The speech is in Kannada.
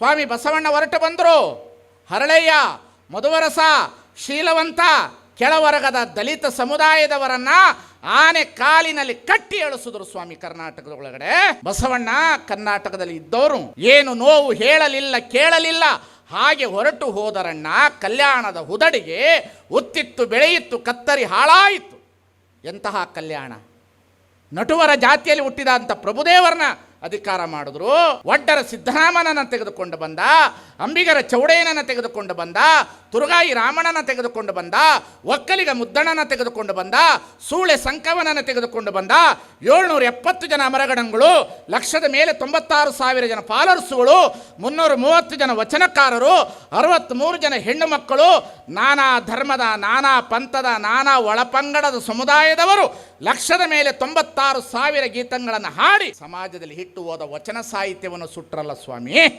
ಸ್ವಾಮಿ ಬಸವಣ್ಣ ಹೊರಟು ಬಂದರು. ಹರಳಯ್ಯ, ಮಧುವರಸ, ಶೀಲವಂತ, ಕೆಳವರ್ಗದ ದಲಿತ ಸಮುದಾಯದವರನ್ನ ಆನೆ ಕಾಲಿನಲ್ಲಿ ಕಟ್ಟಿ ಎಳಿಸಿದ್ರು ಸ್ವಾಮಿ ಕರ್ನಾಟಕದ ಒಳಗಡೆ. ಬಸವಣ್ಣ ಕರ್ನಾಟಕದಲ್ಲಿ ಇದ್ದವರು ಏನು ನೋವು ಹೇಳಲಿಲ್ಲ, ಕೇಳಲಿಲ್ಲ. ಹಾಗೆ ಹೊರಟು ಹೋದರಣ್ಣ ಕಲ್ಯಾಣದ ಹುದಡಿಗೆ ಉತ್ತಿತ್ತು, ಬೆಳೆಯಿತ್ತು, ಕತ್ತರಿ ಹಾಳಾಯಿತು. ಎಂತಹ ಕಲ್ಯಾಣ! ನಟುವರ ಜಾತಿಯಲ್ಲಿ ಹುಟ್ಟಿದಂಥ ಪ್ರಭುದೇವರನ್ನ ಅಧಿಕಾರ ಮಾಡಿದ್ರು. ಒಡ್ಡರ ಸಿದ್ದರಾಮನನ್ನು ತೆಗೆದುಕೊಂಡು ಬಂದ, ಅಂಬಿಗರ ಚೌಡಯ್ಯನನ್ನು ತೆಗೆದುಕೊಂಡು ಬಂದ, ತುರುಗಾಯಿ ರಾಮಣ್ಣನ ತೆಗೆದುಕೊಂಡು ಬಂದ, ಒಕ್ಕಲಿಗ ಮುದ್ದಣ್ಣನ ತೆಗೆದುಕೊಂಡು ಬಂದ, ಸೂಳೆ ಸಂಕವನನ್ನು ತೆಗೆದುಕೊಂಡು ಬಂದ. 770 ಜನ ಅಮರಗಣಗಳು, ಲಕ್ಷದ ಮೇಲೆ 96,000 ಜನ ಫಾಲೋವರ್ಸ್ಗಳು, 330 ಜನ ವಚನಕಾರರು, 63 ಜನ ಹೆಣ್ಣು ಮಕ್ಕಳು, ನಾನಾ ಧರ್ಮದ, ನಾನಾ ಪಂಥದ, ನಾನಾ ಒಳಪಂಗಡದ ಸಮುದಾಯದವರು ಲಕ್ಷದ ಮೇಲೆ 96,000 ಗೀತಗಳನ್ನು ಹಾಡಿ ಸಮಾಜದಲ್ಲಿ ಹಿಟ್ಟು ಹೋದ ವಚನ ಸಾಹಿತ್ಯವನ್ನು ಸುಟ್ರಲ್ಲ ಸ್ವಾಮಿ.